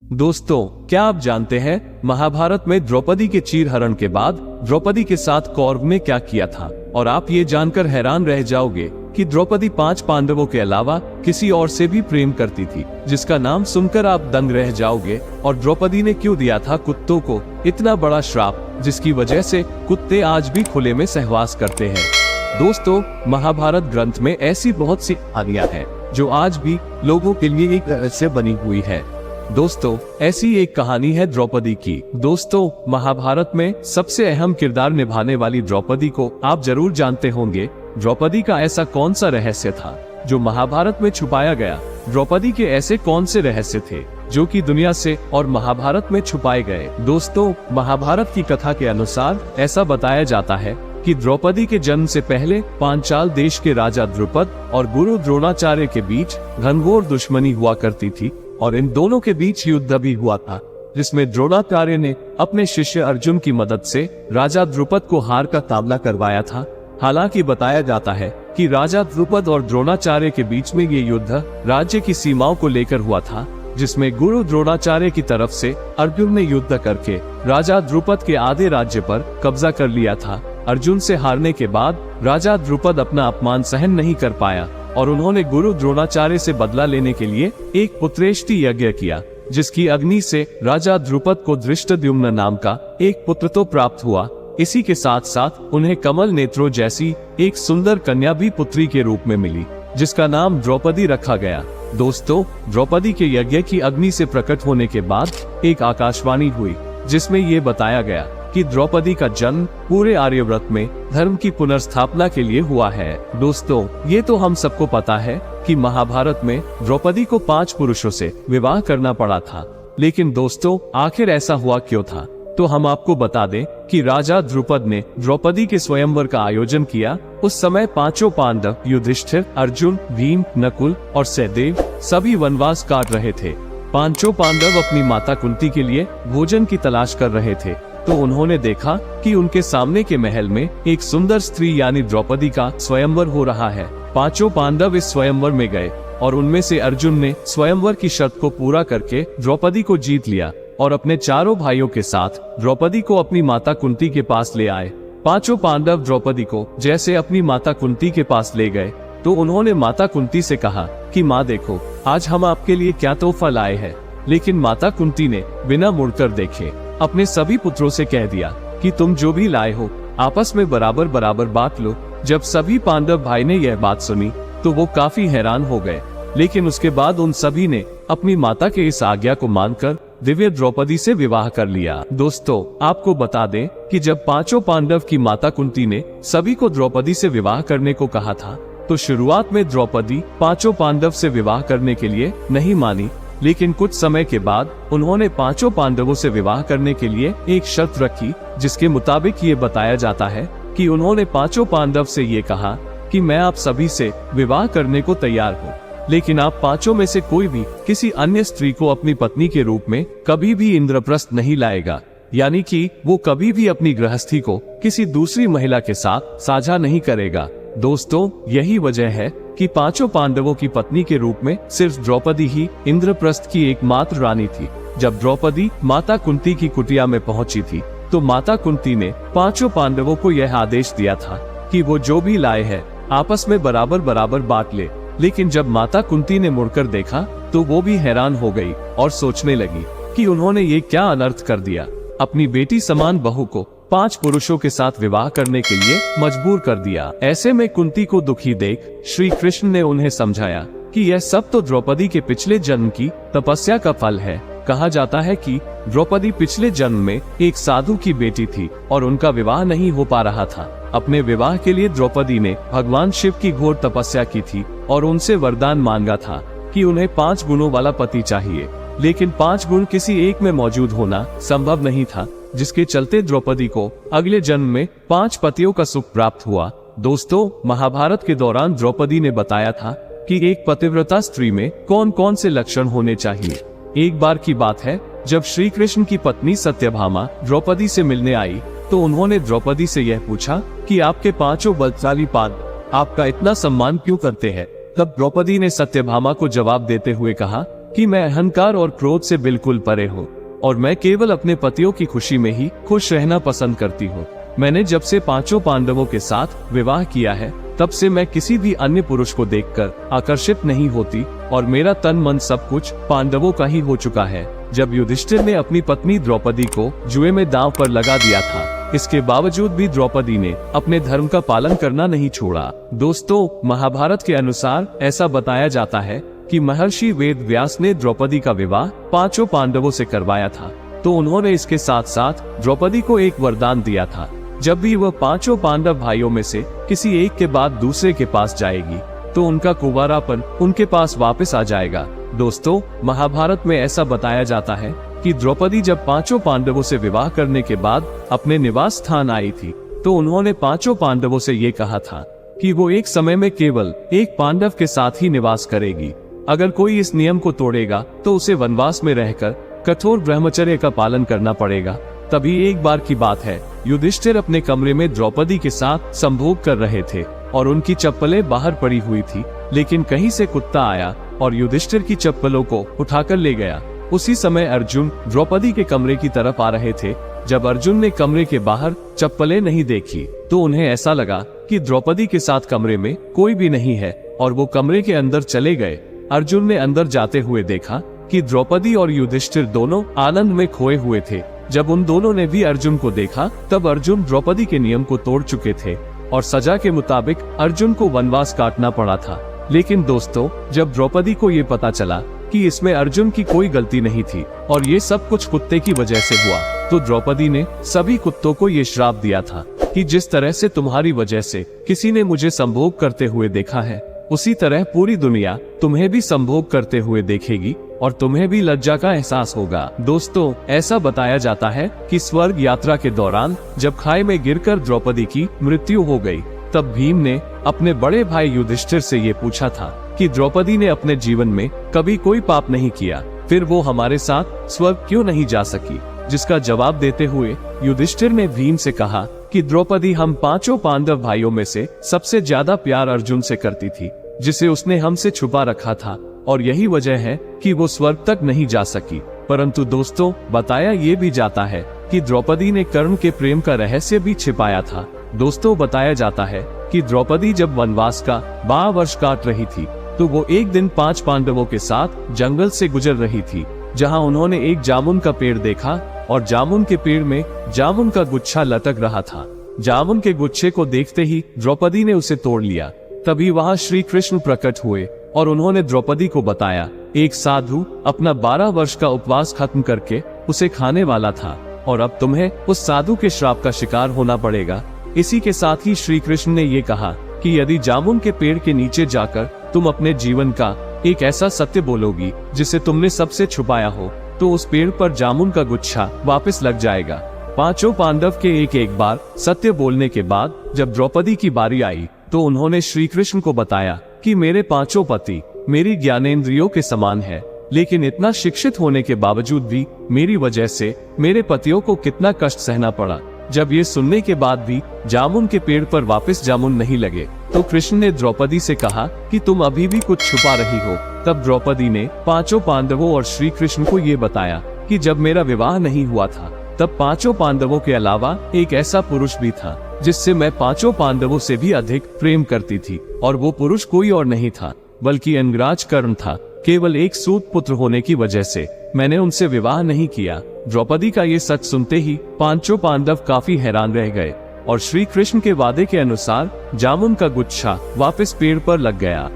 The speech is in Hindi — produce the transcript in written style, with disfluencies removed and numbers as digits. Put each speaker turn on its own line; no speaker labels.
दोस्तों, क्या आप जानते हैं महाभारत में द्रौपदी के चीरहरण के बाद द्रौपदी के साथ कौरव ने क्या किया था? और आप ये जानकर हैरान रह जाओगे कि द्रौपदी 5 पांडवों के अलावा किसी और से भी प्रेम करती थी, जिसका नाम सुनकर आप दंग रह जाओगे। और द्रौपदी ने क्यों दिया था कुत्तों को इतना बड़ा श्राप, जिसकी वजह से कुत्ते आज भी खुले में सहवास करते हैं। दोस्तों, महाभारत ग्रंथ में ऐसी बहुत सी कहानियां हैं जो आज भी लोगों के लिए एक रहस्य बनी हुई है। दोस्तों, ऐसी एक कहानी है द्रौपदी की। दोस्तों, महाभारत में सबसे अहम किरदार निभाने वाली द्रौपदी को आप जरूर जानते होंगे। द्रौपदी का ऐसा कौन सा रहस्य था जो महाभारत में छुपाया गया? द्रौपदी के ऐसे कौन से रहस्य थे जो कि दुनिया से और महाभारत में छुपाए गए? दोस्तों, महाभारत की कथा के अनुसार ऐसा बताया जाता है कि द्रौपदी के जन्म से पहले पांचाल देश के राजा द्रुपद और गुरु द्रोणाचार्य के बीच घनघोर दुश्मनी हुआ करती थी, और इन दोनों के बीच युद्ध भी हुआ था, जिसमें द्रोणाचार्य ने अपने शिष्य अर्जुन की मदद से राजा द्रुपद को हार का सामना करवाया था। हालांकि बताया जाता है कि राजा द्रुपद और द्रोणाचार्य के बीच में ये युद्ध राज्य की सीमाओं को लेकर हुआ था, जिसमें गुरु द्रोणाचार्य की तरफ से अर्जुन ने युद्ध करके राजा द्रुपद के आधे राज्य पर कब्जा कर लिया था। अर्जुन से हारने के बाद राजा द्रुपद अपना अपमान सहन नहीं कर पाया और उन्होंने गुरु द्रोणाचार्य से बदला लेने के लिए एक पुत्रेष्टि यज्ञ किया, जिसकी अग्नि से राजा द्रुपद को धृष्टद्युम्न नाम का एक पुत्र तो प्राप्त हुआ। इसी के साथ साथ उन्हें कमल नेत्रों जैसी एक सुंदर कन्या भी पुत्री के रूप में मिली, जिसका नाम द्रौपदी रखा गया। दोस्तों, द्रौपदी के यज्ञ की अग्नि से प्रकट होने के बाद एक आकाशवाणी हुई, जिसमें ये बताया गया कि द्रौपदी का जन्म पूरे आर्यव्रत में धर्म की पुनर्स्थापना के लिए हुआ है। दोस्तों, ये तो हम सबको पता है कि महाभारत में द्रौपदी को 5 पुरुषों से विवाह करना पड़ा था, लेकिन दोस्तों, आखिर ऐसा हुआ क्यों था? तो हम आपको बता दें कि राजा द्रुपद ने द्रौपदी के स्वयंवर का आयोजन किया। उस समय 5 पांडव युधिष्ठिर, अर्जुन, भीम, नकुल और सहदेव सभी वनवास काट रहे थे। 5 पांडव अपनी माता कुंती के लिए भोजन की तलाश कर रहे थे, तो उन्होंने देखा कि उनके सामने के महल में एक सुंदर स्त्री यानी द्रौपदी का स्वयंवर हो रहा है। 5 पांडव इस स्वयंवर में गए और उनमें से अर्जुन ने स्वयंवर की शर्त को पूरा करके द्रौपदी को जीत लिया और अपने 4 भाइयों के साथ द्रौपदी को अपनी माता कुंती के पास ले आए। 5 पांडव द्रौपदी को जैसे अपनी माता कुंती के पास ले गए तो उन्होंने माता कुंती से कहा कि माँ देखो, आज हम आपके लिए क्या तोहफा लाए हैं। लेकिन माता कुंती ने बिना मुड़कर देखे अपने सभी पुत्रों से कह दिया कि तुम जो भी लाए हो आपस में बराबर बराबर बांट लो। जब सभी पांडव भाई ने यह बात सुनी तो वो काफी हैरान हो गए, लेकिन उसके बाद उन सभी ने अपनी माता के इस आज्ञा को मानकर दिव्य द्रौपदी से विवाह कर लिया। दोस्तों, आपको बता दें कि जब 5 पांडव की माता कुंती ने सभी को द्रौपदी से विवाह करने को कहा था, तो शुरुआत में द्रौपदी 5 पांडव से विवाह करने के लिए नहीं मानी, लेकिन कुछ समय के बाद उन्होंने 5 पांडवों से विवाह करने के लिए एक शर्त रखी, जिसके मुताबिक ये बताया जाता है कि उन्होंने 5 पांडव से ये कहा कि मैं आप सभी से विवाह करने को तैयार हूँ, लेकिन आप 5 में से कोई भी किसी अन्य स्त्री को अपनी पत्नी के रूप में कभी भी इंद्रप्रस्थ नहीं लाएगा, यानी कि वो कभी भी अपनी गृहस्थी को किसी दूसरी महिला के साथ साझा नहीं करेगा। दोस्तों, यही वजह है कि 5 पांडवों की पत्नी के रूप में सिर्फ द्रौपदी ही इंद्रप्रस्थ की एकमात्र रानी थी। जब द्रौपदी माता कुंती की कुटिया में पहुंची थी, तो माता कुंती ने 5 पांडवों को यह आदेश दिया था कि वो जो भी लाए हैं आपस में बराबर बराबर बांट ले। लेकिन जब माता कुंती ने मुड़कर देखा तो वो भी हैरान हो गई और सोचने लगी कि उन्होंने ये क्या अनर्थ कर दिया। अपनी बेटी समान बहू को 5 पुरुषों के साथ विवाह करने के लिए मजबूर कर दिया। ऐसे में कुंती को दुखी देख श्री कृष्ण ने उन्हें समझाया कि यह सब तो द्रौपदी के पिछले जन्म की तपस्या का फल है। कहा जाता है कि द्रौपदी पिछले जन्म में एक साधु की बेटी थी और उनका विवाह नहीं हो पा रहा था। अपने विवाह के लिए द्रौपदी ने भगवान शिव की घोर तपस्या की थी और उनसे वरदान मांगा था कि उन्हें 5 गुणों वाला पति चाहिए, लेकिन 5 गुण किसी एक में मौजूद होना संभव नहीं था, जिसके चलते द्रौपदी को अगले जन्म में 5 पतियों का सुख प्राप्त हुआ। दोस्तों, महाभारत के दौरान द्रौपदी ने बताया था कि एक पतिव्रता स्त्री में कौन कौन से लक्षण होने चाहिए। एक बार की बात है, जब श्री कृष्ण की पत्नी सत्यभामा द्रौपदी से मिलने आई, तो उन्होंने द्रौपदी से यह पूछा कि आपके 5 बलशाली पांडव आपका इतना सम्मान क्यों करते हैं। तब द्रौपदी ने सत्यभामा को जवाब देते हुए कहा कि मैं अहंकार और क्रोध से बिल्कुल परे हूँ और मैं केवल अपने पतियों की खुशी में ही खुश रहना पसंद करती हूँ। मैंने जब से पांचों पांडवों के साथ विवाह किया है तब से मैं किसी भी अन्य पुरुष को देखकर आकर्षित नहीं होती और मेरा तन मन सब कुछ पांडवों का ही हो चुका है। जब युधिष्ठिर ने अपनी पत्नी द्रौपदी को जुए में दांव पर लगा दिया था, इसके बावजूद भी द्रौपदी ने अपने धर्म का पालन करना नहीं छोड़ा। दोस्तों, महाभारत के अनुसार ऐसा बताया जाता है कि महर्षि वेद व्यास ने द्रौपदी का विवाह पांचों पांडवों से करवाया था, तो उन्होंने इसके साथ साथ द्रौपदी को एक वरदान दिया था। जब भी वह पांचों पांडव भाइयों में से किसी एक के बाद दूसरे के पास जाएगी तो उनका कुंवारापन उनके पास वापस आ जाएगा। दोस्तों, महाभारत में ऐसा बताया जाता है कि द्रौपदी जब पांचों पांडवों से विवाह करने के बाद अपने निवास स्थान आई थी तो उन्होंने पांचों पांडवों से ये कहा था कि वो एक समय में केवल एक पांडव के साथ ही निवास करेगी। अगर कोई इस नियम को तोड़ेगा तो उसे वनवास में रहकर कठोर ब्रह्मचर्य का पालन करना पड़ेगा। तभी एक बार की बात है, युधिष्ठिर अपने कमरे में द्रौपदी के साथ संभोग कर रहे थे और उनकी चप्पलें बाहर पड़ी हुई थी, लेकिन कहीं से कुत्ता आया और युधिष्ठिर की चप्पलों को उठाकर ले गया। उसी समय अर्जुन द्रौपदी के कमरे की तरफ आ रहे थे। जब अर्जुन ने कमरे के बाहर चप्पलें नहीं देखी तो उन्हें ऐसा लगा कि द्रौपदी के साथ कमरे में कोई भी नहीं है और वो कमरे के अंदर चले गए। अर्जुन ने अंदर जाते हुए देखा कि द्रौपदी और युधिष्ठिर दोनों आनंद में खोए हुए थे। जब उन दोनों ने भी अर्जुन को देखा तब अर्जुन द्रौपदी के नियम को तोड़ चुके थे और सजा के मुताबिक अर्जुन को वनवास काटना पड़ा था। लेकिन दोस्तों, जब द्रौपदी को ये पता चला कि इसमें अर्जुन की कोई गलती नहीं थी और ये सब कुछ कुत्ते की वजह से हुआ, तो द्रौपदी ने सभी कुत्तों को ये श्राप दिया था कि जिस तरह से तुम्हारी वजह से किसी ने मुझे संभोग करते हुए देखा है, उसी तरह पूरी दुनिया तुम्हें भी संभोग करते हुए देखेगी और तुम्हें भी लज्जा का एहसास होगा। दोस्तों, ऐसा बताया जाता है कि स्वर्ग यात्रा के दौरान जब खाई में गिरकर द्रौपदी की मृत्यु हो गई, तब भीम ने अपने बड़े भाई युधिष्ठिर से ये पूछा था कि द्रौपदी ने अपने जीवन में कभी कोई पाप नहीं किया, फिर वो हमारे साथ स्वर्ग क्यों नहीं जा सकी? जिसका जवाब देते हुए युधिष्ठिर ने भीम से कहा कि द्रौपदी हम पांचों पांडव भाइयों में से सबसे ज्यादा प्यार अर्जुन से करती थी, जिसे उसने हमसे छुपा रखा था और यही वजह है कि वो स्वर्ग तक नहीं जा सकी। परंतु दोस्तों, बताया ये भी जाता है कि द्रौपदी ने कर्ण के प्रेम का रहस्य भी छिपाया था। दोस्तों, बताया जाता है कि द्रौपदी जब वनवास का 12 वर्ष काट रही थी तो वो एक दिन 5 पांडवों के साथ जंगल से गुजर रही थी, जहां उन्होंने एक जामुन का पेड़ देखा और जामुन के पेड़ में जामुन का गुच्छा लटक रहा था। जामुन के गुच्छे को देखते ही द्रौपदी ने उसे तोड़ लिया। तभी वहां श्री कृष्ण प्रकट हुए और उन्होंने द्रौपदी को बताया, एक साधु अपना 12 वर्ष का उपवास खत्म करके उसे खाने वाला था और अब तुम्हें उस साधु के श्राप का शिकार होना पड़ेगा। इसी के साथ ही श्री कृष्ण ने ये कहा कि यदि जामुन के पेड़ के नीचे जाकर तुम अपने जीवन का एक ऐसा सत्य बोलोगी जिसे तुमने सबसे छुपाया हो, तो उस पेड़ पर जामुन का गुच्छा वापस लग जाएगा। पांचों पांडव के एक बार सत्य बोलने के बाद जब द्रौपदी की बारी आई तो उन्होंने श्री कृष्ण को बताया कि मेरे पांचों पति मेरी ज्ञानेंद्रियों के समान है, लेकिन इतना शिक्षित होने के बावजूद भी मेरी वजह से मेरे पतियों को कितना कष्ट सहना पड़ा। जब ये सुनने के बाद भी जामुन के पेड़ पर वापस जामुन नहीं लगे तो कृष्ण ने द्रौपदी से कहा कि तुम अभी भी कुछ छुपा रही हो। तब द्रौपदी ने पांचों पांडवों और श्री कृष्ण को ये बताया कि जब मेरा विवाह नहीं हुआ था तब पांचों पांडवों के अलावा एक ऐसा पुरुष भी था जिससे मैं पांचों पांडवों से भी अधिक प्रेम करती थी, और वो पुरुष कोई और नहीं था बल्कि अंगराज कर्ण था। केवल एक सूत पुत्र होने की वजह से मैंने उनसे विवाह नहीं किया। द्रौपदी का ये सच सुनते ही पांचों पांडव काफी हैरान रह गए और श्री कृष्ण के वादे के अनुसार जामुन का गुच्छा वापस पेड़ पर लग गया।